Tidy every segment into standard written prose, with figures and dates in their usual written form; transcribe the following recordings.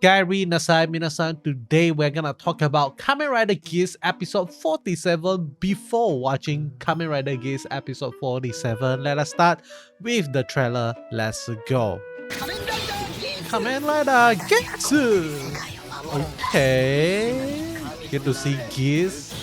Gary Nasai Minasan. Today we're gonna talk about Kamen Rider Geats episode 47. Before watching Kamen Rider Geats episode 47, let us start with the trailer. Let's go. Kamen Rider Geats. Okay. Get to see Geats.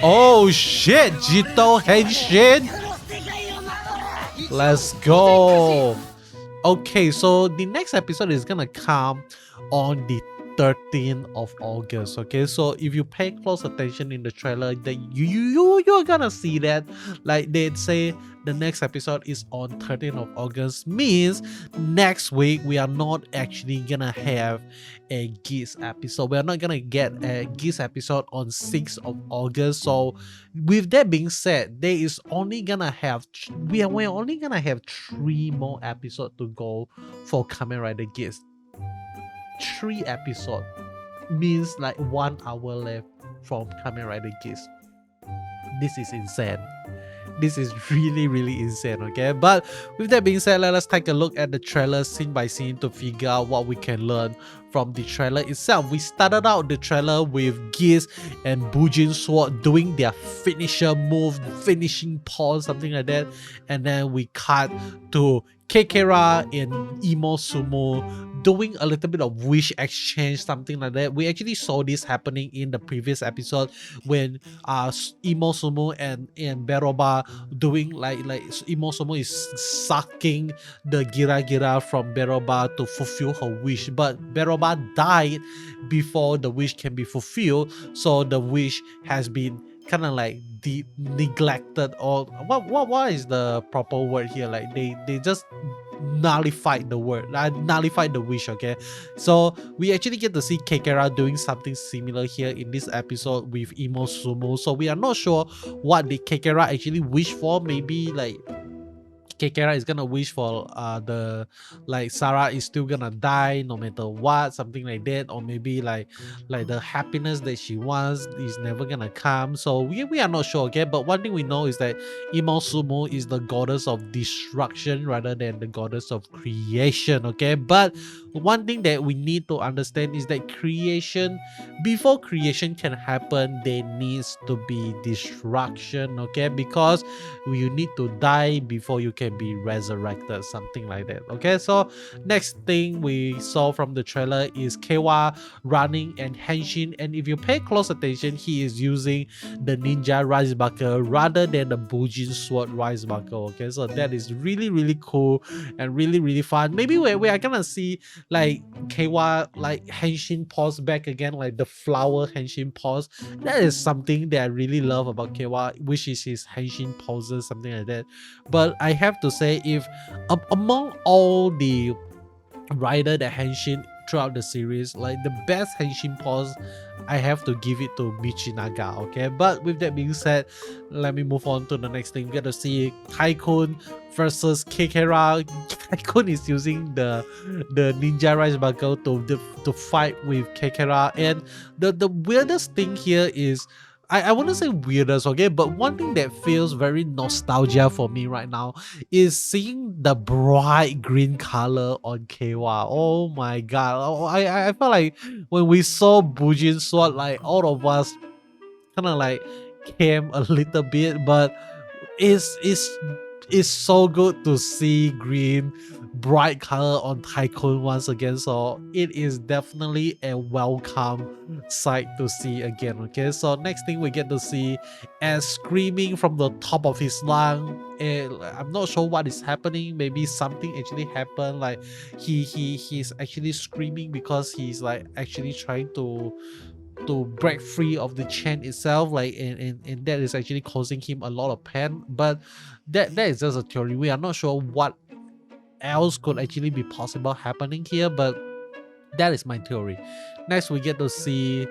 Oh shit, Jitto Henshin. Let's go. Okay, so the next episode is gonna come on the 13th of August. Okay, so if you pay close attention in the trailer, that you're gonna see that, like they'd say, the next episode is on 13th of August. Means next week we are not actually gonna have a Geats episode. We are not gonna get a Geats episode on 6th of August. So with that being said, there is only gonna have we're only gonna have 3 more episodes to go for Kamen Rider Geats. 3 episodes means like 1 hour left from Kamen Rider Geats. This is insane. This is really insane, okay? But with that being said, let us take a look at the trailer scene by scene to figure out what we can learn from the trailer itself. We started out the trailer with Geats and Bujin Sword doing their finisher move, finishing pose, something like that. And then we cut to Kekera and Imo Sumo doing a little bit of wish exchange, something like that. We actually saw this happening in the previous episode when Imo Sumo and Beroba doing like Imo Sumo is sucking the Gira from Beroba to fulfill her wish, but Beroba died before the wish can be fulfilled, so the wish has been kind of like neglected, or what is the proper word here? Like they just nullified the word, nullified the wish. Okay, so we actually get to see Kekera doing something similar here in this episode with Imo Sumo. So we are not sure what the Kekera actually wish for. Maybe like Kekera is gonna wish for the like Sarah is still gonna die no matter what, something like that, or maybe like the happiness that she wants is never gonna come. So we are not sure, okay? But one thing we know is that Imo Sumo is the goddess of destruction rather than the goddess of creation, okay? But one thing that we need to understand is that before creation can happen, there needs to be destruction, okay? Because you need to die before you can be resurrected, something like that, okay? So next thing we saw from the trailer is Kewa running and Henshin, and if you pay close attention, he is using the ninja rice bucket rather than the Bujin sword rice bucket, okay? So that is really cool and really fun. Maybe we are gonna see like Kewa like Henshin pose back again, like the flower Henshin pose. That is something that I really love about Kewa, which is his Henshin poses, something like that. But I have to say, if among all the rider that Henshin throughout the series, like the best Henshin pose, I have to give it to Michinaga, okay? But with that being said, let me move on to the next thing. We get to see Tycoon versus Kekera. Tycoon is using the ninja rice bucket to fight with Kekera, and the weirdest thing here is, I wouldn't say weirdest, okay, but one thing that feels very nostalgia for me right now is seeing the bright green color on Kewa. Oh my god. Oh, I felt like when we saw Bujin Sword, like all of us kind of like came a little bit, but it's so good to see green bright color on Tycoon once again. So it is definitely a welcome sight to see again, okay? So next thing we get to see as screaming from the top of his lung, and I'm not sure what is happening. Maybe something actually happened, like he's actually screaming because he's like actually trying to break free of the chain itself, like and that is actually causing him a lot of pain. But that is just a theory. We are not sure what else could actually be possible happening here, but that is my theory. Next we get to see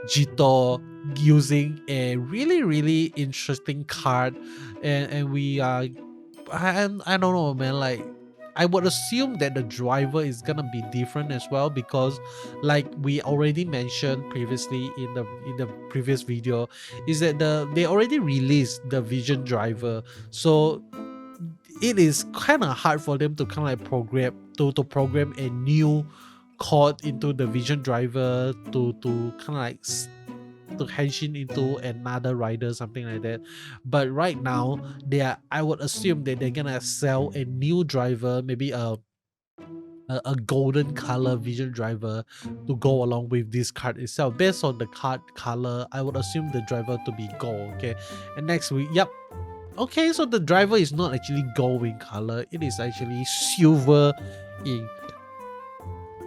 Jitto using a really interesting card, and we are I don't know, man. Like I would assume that the driver is gonna be different as well, because like we already mentioned previously in the previous video, is that they already released the Vision driver, so it is kind of hard for them to kind of like program a new caught into the vision driver to kind of like to henshin into another rider, something like that. But right now, I would assume that they're gonna sell a new driver, maybe a golden color vision driver to go along with this card itself. Based on the card color, I would assume the driver to be gold. Okay, and next week, yep. Okay, so the driver is not actually gold in color, it is actually silver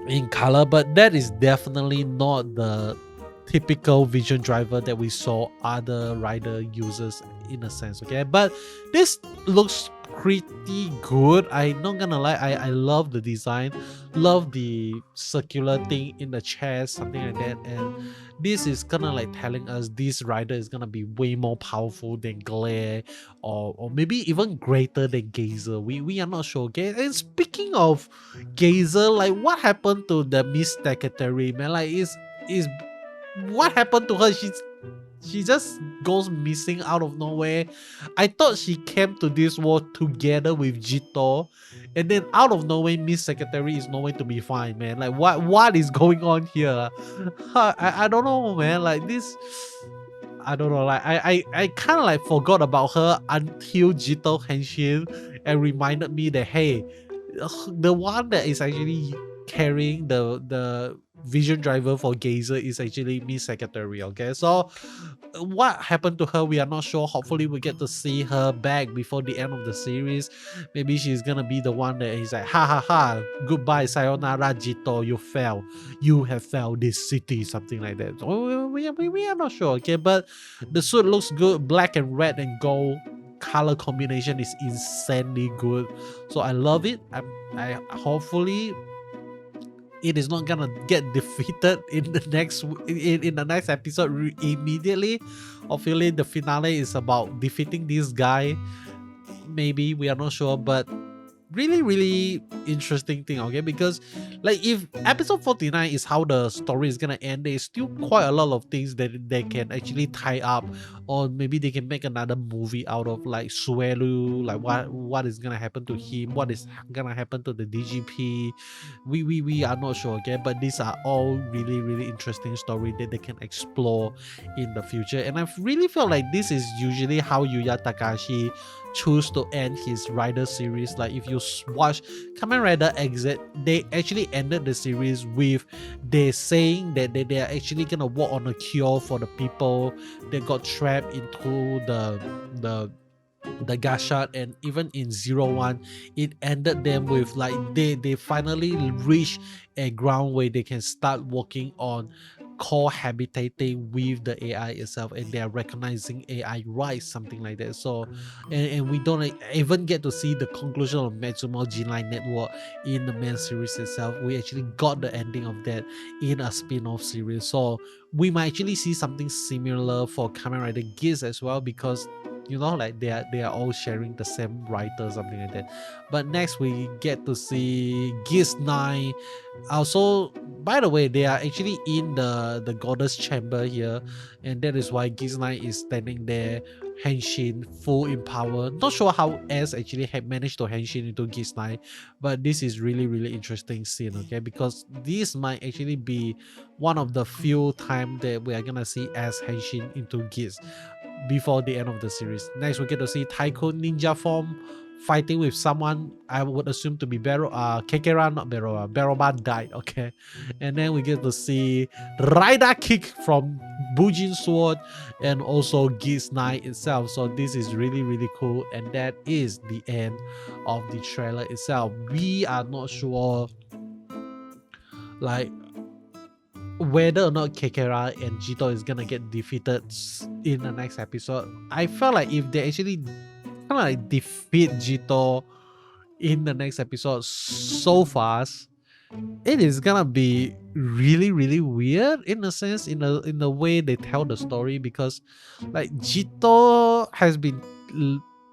in color, but that is definitely not the typical vision driver that we saw other rider users in a sense. Okay, but this looks pretty good. I'm not gonna lie, I love the design, love the circular thing in the chest, something like that. And this is kind of like telling us this rider is gonna be way more powerful than Glare, or maybe even greater than Gazer. We are not sure. Okay, and speaking of Gazer, like what happened to the Miss Secretary, man? Like is what happened to her? She just goes missing out of nowhere. I thought she came to this war together with Jitto, and then out of nowhere, Miss Secretary is nowhere to be found, man. Like what is going on here? I don't know, man. Like this, I don't know. Like I kind of like forgot about her until Jitto Henshin and reminded me that hey, the one that is actually carrying the vision driver for Gazer is actually Miss Secretary. Okay, so what happened to her, we are not sure. Hopefully we get to see her back before the end of the series. Maybe she's gonna be the one that is like, ha ha ha, goodbye, sayonara Jitto, you have failed this city, something like that. So we are not sure. Okay, but the suit looks good. Black and red and gold color combination is insanely good, so I love it. I hopefully it is not gonna get defeated in the next episode immediately. Hopefully the finale is about defeating this guy. Maybe, we are not sure, but really interesting thing. Okay, because like if episode 49 is how the story is gonna end, there's still quite a lot of things that they can actually tie up, or maybe they can make another movie out of, like Suelu, like what is gonna happen to him, what is gonna happen to the DGP. We are not sure. Okay, but these are all really interesting story that they can explore in the future. And I really felt like this is usually how Yuya Takahashi choose to end his Rider series. Like if you watch Kamen Rider Exit, they actually ended the series with they saying that they are actually gonna work on a cure for the people that got trapped into the Gashat. And even in 01, it ended them with like they finally reach a ground where they can start working on cohabitating with the AI itself, and they are recognizing AI rights, something like that. So and we don't even get to see the conclusion of Metsumo Jinline Network in the main series itself. We actually got the ending of that in a spin-off series, so we might actually see something similar for Kamen Rider Geats as well, because you know, like they are all sharing the same writer, something like that. But next we get to see Geats 9. Also, by the way, they are actually in the goddess chamber here, and that is why Geats 9 is standing there, Henshin full in power. Not sure how S actually had managed to Henshin into Geats 9, but this is really interesting scene. Okay, because this might actually be one of the few time that we are gonna see S Henshin into Geats before the end of the series. Next, we get to see Tycoon Ninja form fighting with someone I would assume to be Kekera, not Beroba died. Okay, and then we get to see Rider Kick from Bujin Sword and also Geats 9 itself. So this is really cool, and that is the end of the trailer itself. We are not sure like whether or not Kekera and Jitto is gonna get defeated in the next episode. I felt like if they actually kind of like defeat Jitto in the next episode so fast, it is gonna be really weird in a sense, in the way they tell the story, because like Jitto has been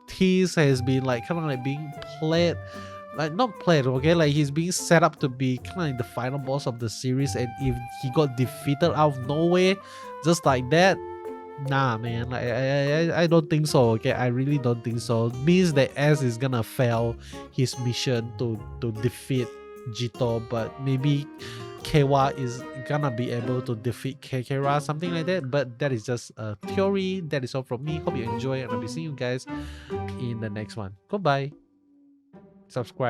teased, has been like kind of like being played, like not played, okay, like he's being set up to be kind of like the final boss of the series, and if he got defeated out of nowhere just like that, nah man, like I don't think so. Okay, I really don't think so. It means that S is gonna fail his mission to defeat Jitto, but maybe Kewa is gonna be able to defeat Kekera, something like that. But that is just a theory. That is all from me. Hope you enjoy, and I'll be seeing you guys in the next one. Goodbye. Subscribe.